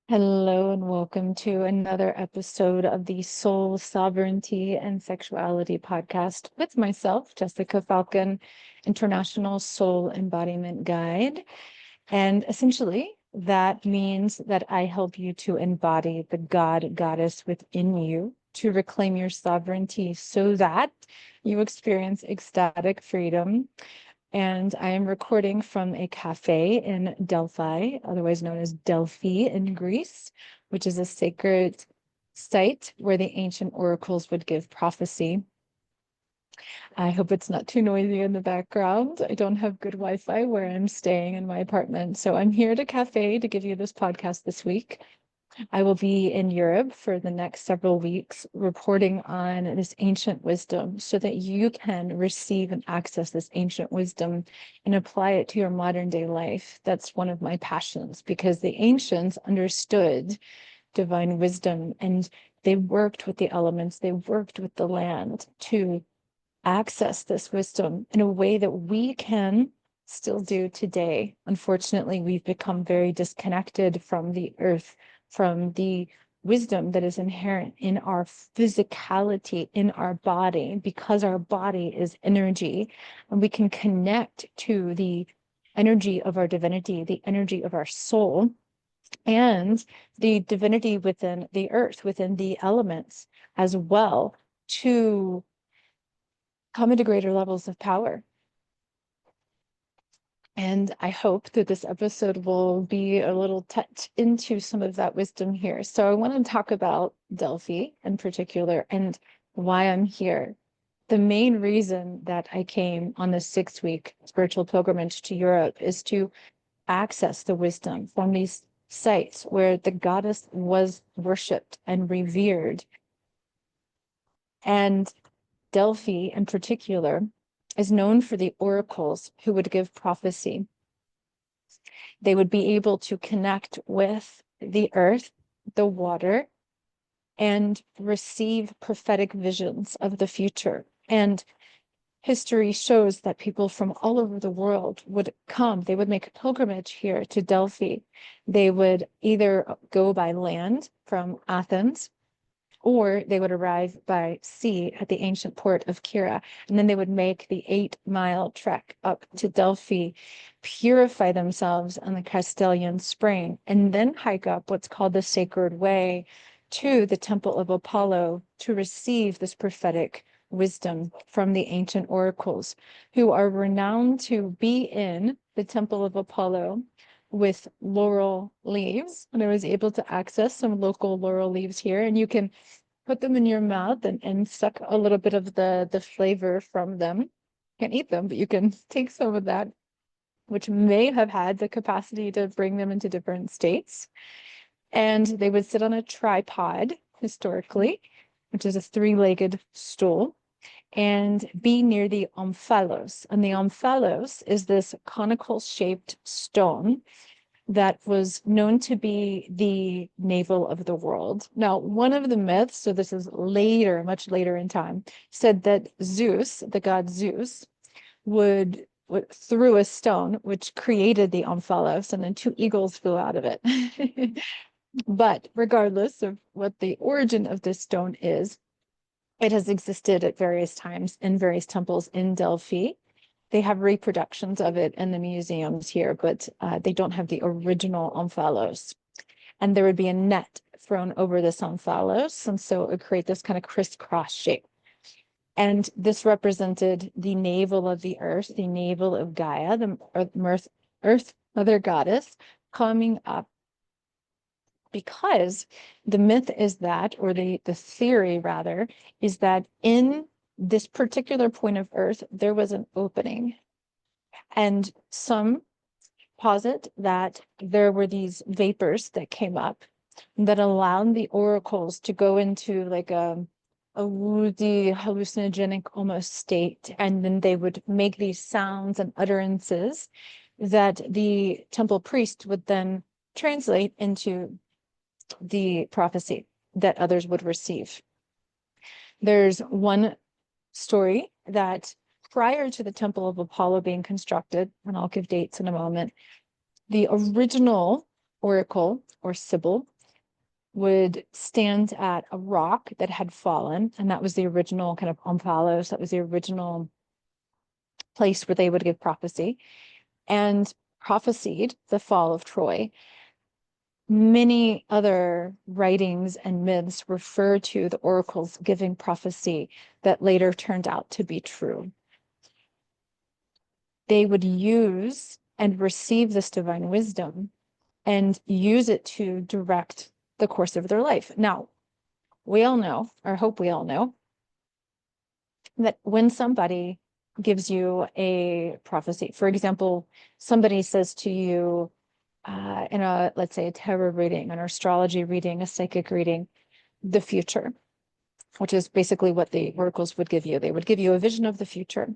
Hello and welcome to another episode of the Soul Sovereignty and Sexuality Podcast with myself, Jessica Falcon, International Soul Embodiment Guide. And essentially, that means that I help you to embody the God, Goddess within you, to reclaim your sovereignty so that you experience ecstatic freedom. And I am recording from a cafe in Delphi, otherwise known as Delphi in Greece, which is a sacred site where the ancient oracles would give prophecy. I hope it's not too noisy in the background. I don't have good Wi-Fi where I'm staying in my apartment. So I'm here at a cafe to give you this podcast this week. I will be in Europe for the next several weeks reporting on this ancient wisdom so that you can receive and access this ancient wisdom and apply it to your modern day life. That's one of my passions because the ancients understood divine wisdom and they worked with the elements, they worked with the land to access this wisdom in a way that we can still do today. Unfortunately, we've become very disconnected from the earth, from the wisdom that is inherent in our physicality, in our body, because our body is energy, and we can connect to the energy of our divinity, the energy of our soul, and the divinity within the earth, within the elements as well, to come into greater levels of power. And I hope that this episode will be a little touch into some of that wisdom here. So I want to talk about Delphi in particular and why I'm here. The main reason that I came on this 6-week spiritual pilgrimage to Europe is to access the wisdom from these sites where the goddess was worshipped and revered. And Delphi in particular is known for the oracles who would give prophecy. They would be able to connect with the earth, the water, and receive prophetic visions of the future. And history shows that people from all over the world would come. They would make a pilgrimage here to Delphi. They would either go by land from Athens, or they would arrive by sea at the ancient port of Kira, and then they would make the 8-mile trek up to Delphi, purify themselves on the Castalian Spring, and then hike up what's called the Sacred Way to the Temple of Apollo to receive this prophetic wisdom from the ancient oracles, who are renowned to be in the Temple of Apollo with laurel leaves. And I was able to access some local laurel leaves here, and you can put them in your mouth and suck a little bit of the flavor from them. Can't eat them, but you can take some of that, which may have had the capacity to bring them into different states. And they would sit on a tripod historically, which is a 3-legged stool, and be near the omphalos. And the omphalos is this conical shaped stone that was known to be the navel of the world. Now, one of the myths, so this is later, much later in time, said that Zeus, the god Zeus, would threw a stone which created the omphalos, and then 2 eagles flew out of it. But regardless of what the origin of this stone is, it has existed at various times in various temples in Delphi. They have reproductions of it in the museums here, but they don't have the original omphalos. And there would be a net thrown over this omphalos, and so it would create this kind of crisscross shape. And this represented the navel of the earth, the navel of Gaia, the earth mother goddess, coming up, because the myth is that, or the theory rather, is that in this particular point of earth, there was an opening. And some posit that there were these vapors that came up that allowed the oracles to go into like a woozy, hallucinogenic almost state. And then they would make these sounds and utterances that the temple priest would then translate into the prophecy that others would receive. There's one story that prior to the Temple of Apollo being constructed, and I'll give dates in a moment, the original oracle or Sibyl would stand at a rock that had fallen, and that was the original kind of omphalos, that was the original place where they would give prophecy, and prophesied the fall of Troy. Many other writings and myths refer to the oracles giving prophecy that later turned out to be true. They would use and receive this divine wisdom and use it to direct the course of their life. Now, we all know, or hope we all know, that when somebody gives you a prophecy, for example, somebody says to you in a, let's say, a tarot reading, an astrology reading, a psychic reading, the future, which is basically what the oracles would give you. They would give you a vision of the future.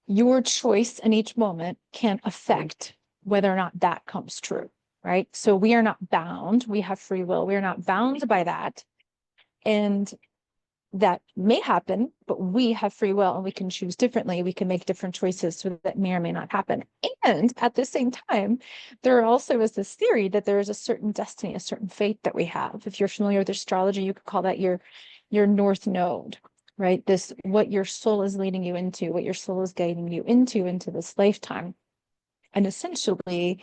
Your choice in each moment can affect whether or not that comes true, right? So we are not bound. We have free will. We are not bound by that. And that may happen, but we have free will and we can choose differently. We can make different choices so that may or may not happen. And at the same time, there also is this theory that there is a certain destiny, a certain fate that we have. If you're familiar with astrology, you could call that your north node, right? This, what your soul is leading you into, what your soul is guiding you into this lifetime. And essentially,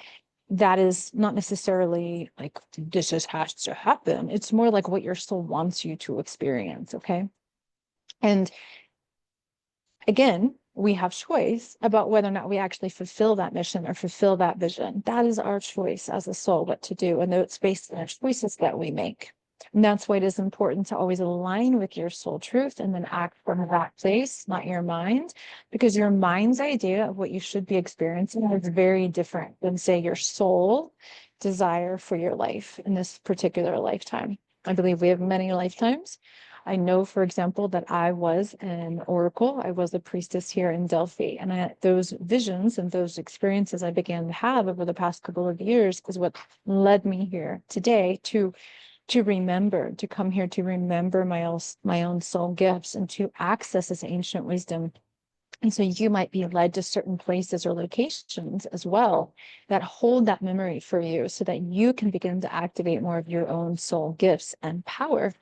that is not necessarily like, this just has to happen. It's more like what your soul wants you to experience, okay? And again, we have choice about whether or not we actually fulfill that mission or fulfill that vision. That is our choice as a soul, what to do. And it's based on the choices that we make. And that's why it is important to always align with your soul truth and then act from that place, not your mind, because your mind's idea of what you should be experiencing is very different than, say, your soul desire for your life in this particular lifetime. I believe we have many lifetimes. I know, for example, that I was an oracle. I was a priestess here in Delphi. And those visions and those experiences I began to have over the past couple of years is what led me here today to remember, to come here to remember my own soul gifts and to access this ancient wisdom. And so you might be led to certain places or locations as well that hold that memory for you so that you can begin to activate more of your own soul gifts and power.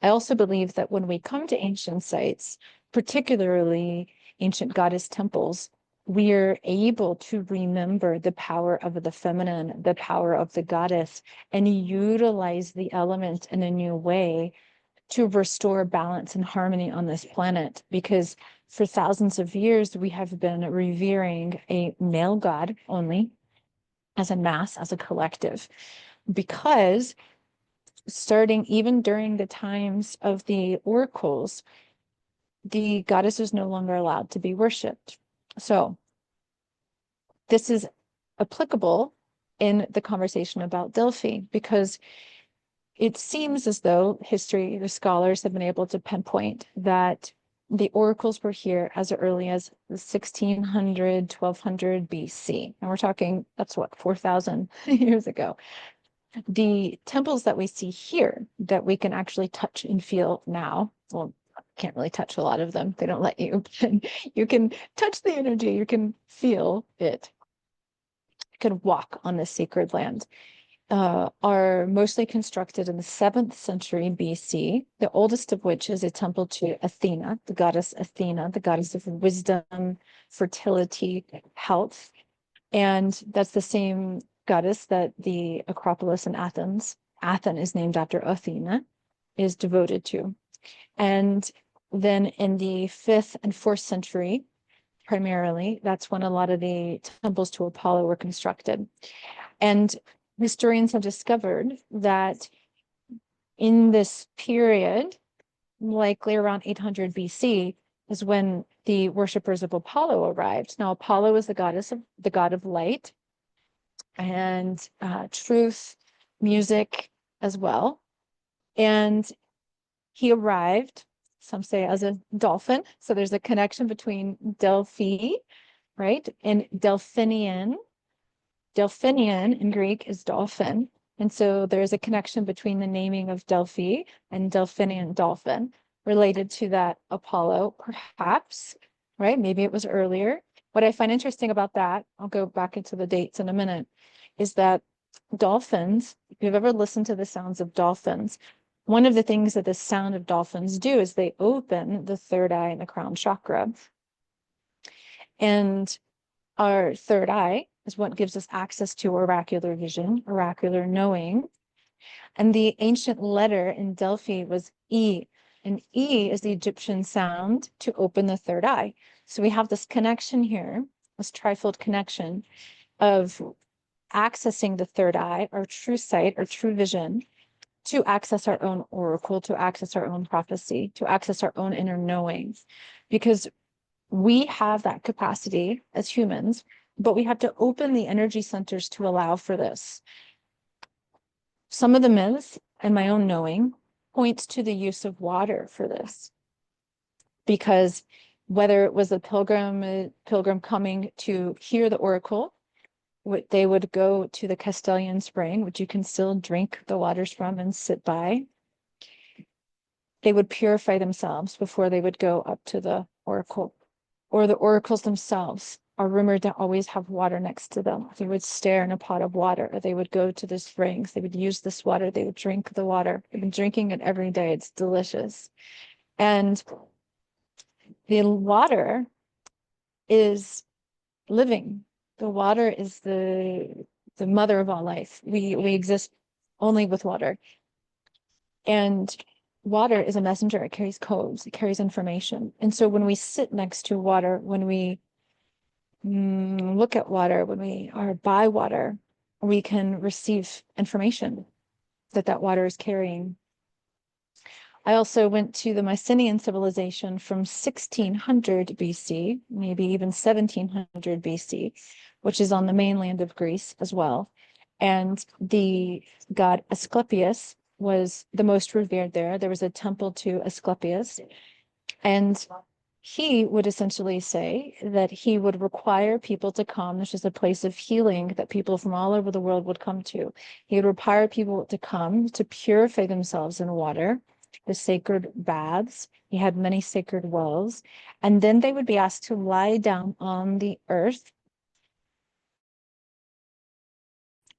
I also believe that when we come to ancient sites, particularly ancient goddess temples, we're able to remember the power of the feminine, the power of the goddess, and utilize the element in a new way to restore balance and harmony on this planet. Because for thousands of years, we have been revering a male god only as a mass, as a collective, because starting even during the times of the oracles, the goddess is no longer allowed to be worshipped. So this is applicable in the conversation about Delphi, because it seems as though history, the scholars have been able to pinpoint that the oracles were here as early as 1600, 1200 BC. And we're talking, that's what, 4,000 years ago. The temples that we see here that we can actually touch and feel now, well, can't really touch a lot of them. They don't let you. You can touch the energy, you can feel it. You can walk on this sacred land. Are mostly constructed in the 7th century BC, the oldest of which is a temple to Athena, the goddess Athena, the goddess of wisdom, fertility, health. And that's the same goddess that the Acropolis in Athens is named after Athena, is devoted to. And then in the 5th and 4th century, primarily, that's when a lot of the temples to Apollo were constructed. And historians have discovered that in this period, likely around 800 BC, is when the worshippers of Apollo arrived. Now, Apollo is the god of light and truth, music as well. And he arrived, some say, as a dolphin. So there's a connection between Delphi, right, and Delphinian. Delphinian in Greek is dolphin. And so there's a connection between the naming of Delphi and Delphinian dolphin related to that Apollo, perhaps, right? Maybe it was earlier. What I find interesting about that, I'll go back into the dates in a minute, is that dolphins, if you've ever listened to the sounds of dolphins, one of the things that the sound of dolphins do is they open the third eye and the crown chakra. And our third eye is what gives us access to oracular vision, oracular knowing. And the ancient letter in Delphi was E. And E is the Egyptian sound to open the third eye. So we have this connection here, this trifold connection of accessing the third eye, our true sight, our true vision, to access our own oracle, to access our own prophecy, to access our own inner knowing. Because we have that capacity as humans, but we have to open the energy centers to allow for this. Some of the myths and my own knowing points to the use of water for this, because whether it was a pilgrim coming to hear the oracle, they would go to the Castellan spring, which you can still drink the waters from and sit by. They would purify themselves before they would go up to the oracle, or the oracles themselves are rumored to always have water next to them. They would stare in a pot of water, or they would go to the springs. They would use this water. They would drink the water. They've been drinking it every day. It's delicious. And the water is living. The water is the mother of all life. We exist only with water. And water is a messenger. It carries codes. It carries information. And so when we sit next to water, when we look at water, when we are by water, we can receive information that water is carrying. I also went to the Mycenaean civilization from 1600 BC, maybe even 1700 BC, which is on the mainland of Greece as well. And the god Asclepius was the most revered there. There was a temple to Asclepius, and he would essentially say that he would require people to come. This is a place of healing that people from all over the world would come to. He would require people to come to purify themselves in water, the sacred baths. He had many sacred wells. And then they would be asked to lie down on the earth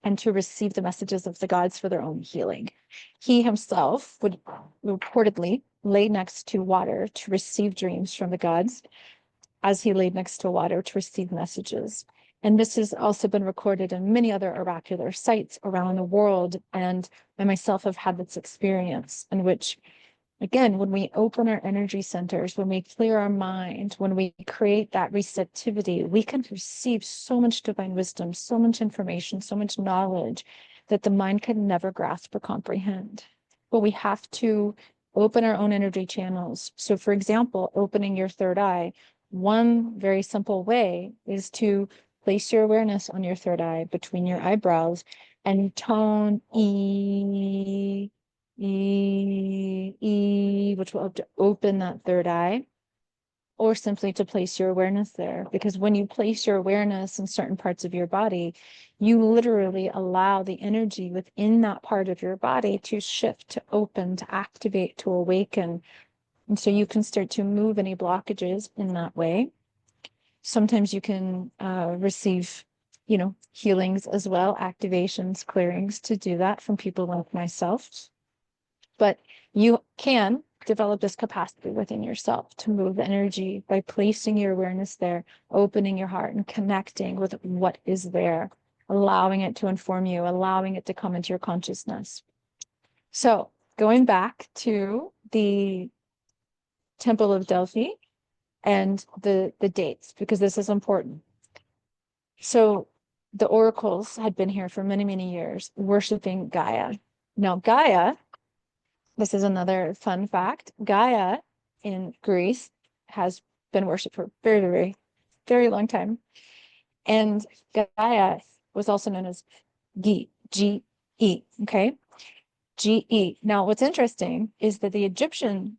and to receive the messages of the gods for their own healing. He himself would reportedly lay next to water to receive dreams from the gods, as he laid next to water to receive messages. And this has also been recorded in many other oracular sites around the world. And I myself have had this experience in which, again, when we open our energy centers, when we clear our mind, when we create that receptivity, we can receive so much divine wisdom, so much information, so much knowledge that the mind can never grasp or comprehend. But we have to open our own energy channels. So, for example, opening your third eye, one very simple way is to place your awareness on your third eye between your eyebrows and tone E, which will open that third eye, or simply to place your awareness there. Because when you place your awareness in certain parts of your body, you literally allow the energy within that part of your body to shift, to open, to activate, to awaken. And so you can start to move any blockages in that way. Sometimes you can receive, healings as well, activations, clearings to do that from people like myself. But you can develop this capacity within yourself to move energy by placing your awareness there, opening your heart and connecting with what is there, allowing it to inform you, allowing it to come into your consciousness. So going back to the Temple of Delphi and the dates, because this is important. So the oracles had been here for many, many years, worshiping Gaia. Now, Gaia, this is another fun fact, Gaia in Greece has been worshipped for a very, very, very long time. And Gaia was also known as Ge, okay? Ge. Now, what's interesting is that the Egyptian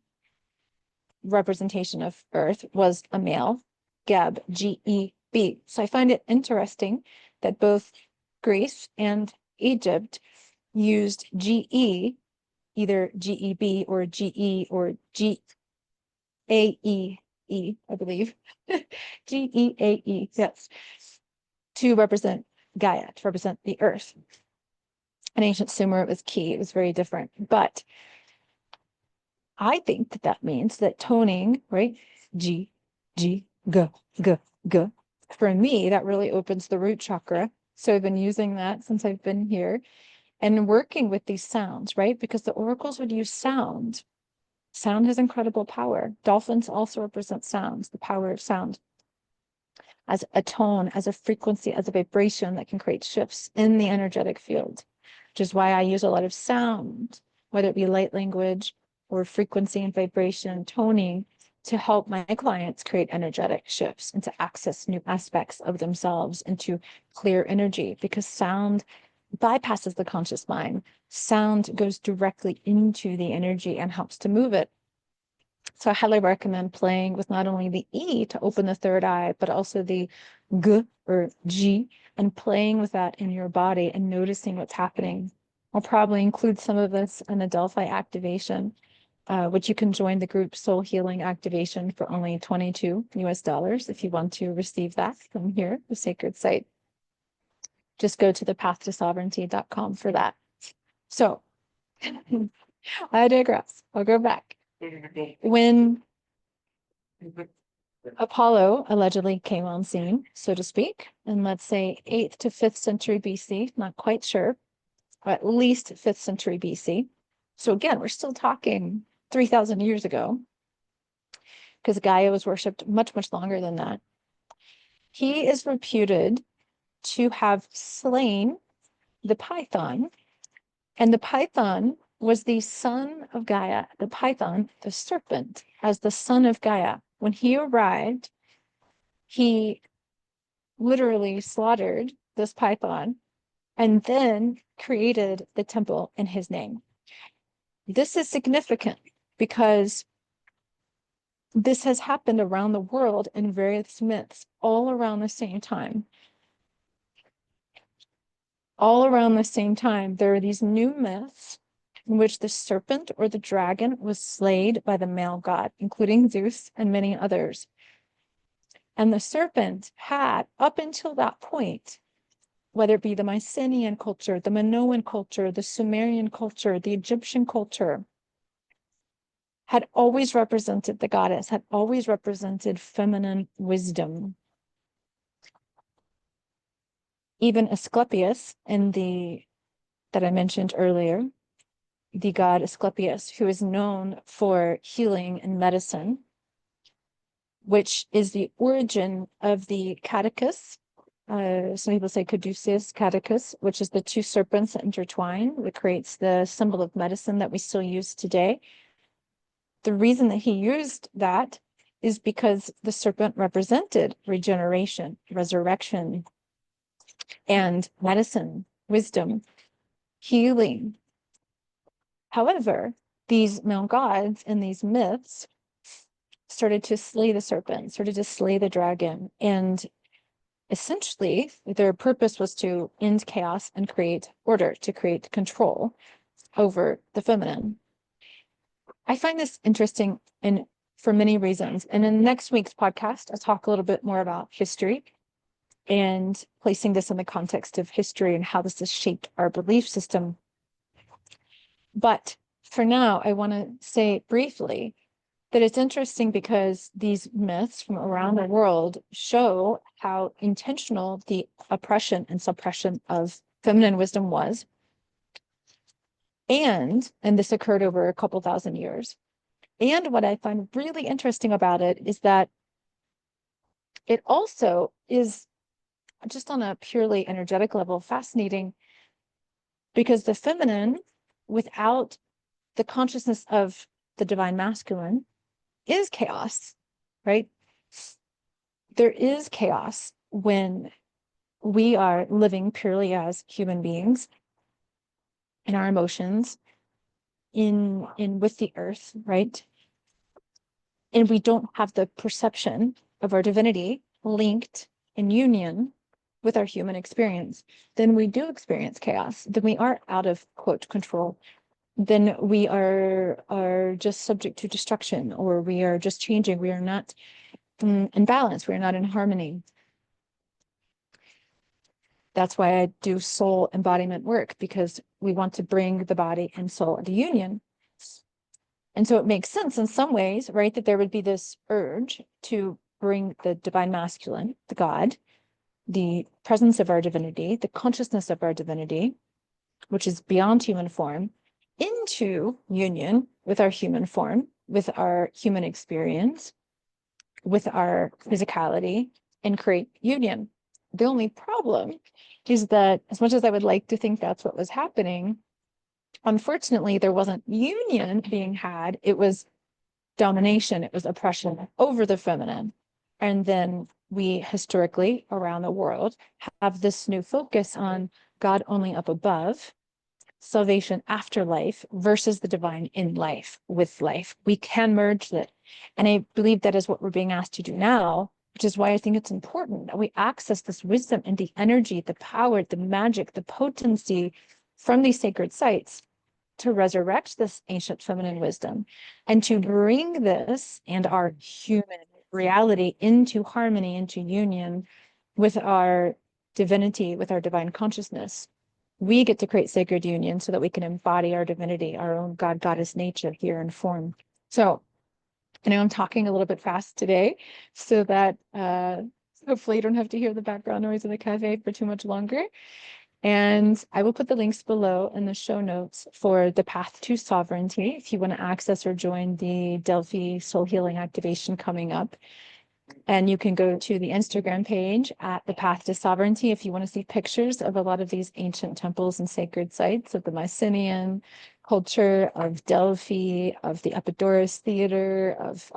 representation of Earth was a male, Geb, Geb. So I find it interesting that both Greece and Egypt used Ge, either Geb or Ge or Gae, I believe. Geae, yes, to represent Gaia, to represent the Earth. In ancient Sumer, it was key. It was very different. But I think that that means that toning, right? G, G, G, G, G. For me, that really opens the root chakra. So I've been using that since I've been here and working with these sounds, right? Because the oracles would use sound. Sound has incredible power. Dolphins also represent sounds, the power of sound as a tone, as a frequency, as a vibration that can create shifts in the energetic field, which is why I use a lot of sound, whether it be light language or frequency and vibration toning, to help my clients create energetic shifts and to access new aspects of themselves and to clear energy, because sound bypasses the conscious mind. Sound goes directly into the energy and helps to move it. So I highly recommend playing with not only the E to open the third eye, but also the G or G, and playing with that in your body and noticing what's happening. I'll probably include some of this in a Delphi activation, which you can join the group Soul Healing Activation for only $22 US if you want to receive that from here, the sacred site. Just go to thepathtosovereignty.com for that. So I digress. I'll go back. When Apollo allegedly came on scene, so to speak, in let's say 8th to 5th century BC, not quite sure, or at least 5th century BC. So again, we're still talking 3,000 years ago, because Gaia was worshipped much, much longer than that. He is reputed to have slain the python, and the python was the son of Gaia. The python, the serpent, as the son of Gaia. When he arrived, he literally slaughtered this python and then created the temple in his name. This is significant because this has happened around the world in various myths all around the same time. All around the same time, there are these new myths in which the serpent or the dragon was slayed by the male god, including Zeus and many others. And the serpent had, up until that point, whether it be the Mycenaean culture, the Minoan culture, the Sumerian culture, the Egyptian culture, had always represented the goddess, had always represented feminine wisdom. Even Asclepius that I mentioned earlier, the god Asclepius, who is known for healing and medicine, which is the origin of the catechus. Some people say caduceus, catechus, which is the two serpents that intertwine, that creates the symbol of medicine that we still use today. The reason that he used that is because the serpent represented regeneration, resurrection, and medicine, wisdom, healing. However, these male gods in these myths started to slay the serpent, started to slay the dragon, and essentially their purpose was to end chaos and create order, to create control over the feminine. I find this interesting and for many reasons. And in next week's podcast, I'll talk a little bit more about history and placing this in the context of history and how this has shaped our belief system. But for now, I want to say briefly that it's interesting because these myths from around the world show how intentional the oppression and suppression of feminine wisdom was. And this occurred over a couple thousand years. And what I find really interesting about it is that it also is, just on a purely energetic level, fascinating, because the feminine, without the consciousness of the divine masculine, is chaos, right? There is chaos when we are living purely as human beings in our emotions, in with the earth, right? And we don't have the perception of our divinity linked in union with our human experience, then we do experience chaos. Then we are out of, quote, control. Then we are just subject to destruction, or we are just changing. We are not in balance. We are not in harmony. That's why I do soul embodiment work, because we want to bring the body and soul into union. And so it makes sense in some ways, right, that there would be this urge to bring the divine masculine, the God, the presence of our divinity, the consciousness of our divinity, which is beyond human form, into union with our human form, with our human experience, with our physicality, and create union. The only problem is that, as much as I would like to think that's what was happening, unfortunately, there wasn't union being had. It was domination, it was oppression over the feminine. And then we historically around the world have this new focus on God only up above, salvation after life versus the divine in life with life. We can merge it. And I believe that is what we're being asked to do now, which is why I think it's important that we access this wisdom and the energy, the power, the magic, the potency from these sacred sites to resurrect this ancient feminine wisdom and to bring this and our human reality into harmony, into union with our divinity, with our divine consciousness. We get to create sacred union so that we can embody our divinity, our own God, goddess nature here in form. So I know I'm talking a little bit fast today so that hopefully you don't have to hear the background noise in the cafe for too much longer. And I will put the links below in the show notes for the Path to Sovereignty if you want to access or join the Delphi Soul Healing Activation coming up. And you can go to the Instagram page at the Path to Sovereignty if you want to see pictures of a lot of these ancient temples and sacred sites of the Mycenaean culture, of Delphi, of the Epidaurus Theater, of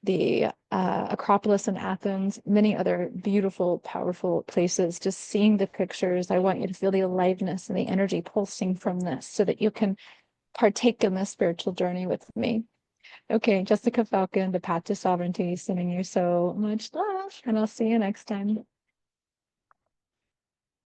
the Acropolis in Athens, many other beautiful, powerful places. Just seeing the pictures, I want you to feel the aliveness and the energy pulsing from this so that you can partake in this spiritual journey with me. Okay, Jessica Falcon, The Path to Sovereignty, sending you so much love, and I'll see you next time.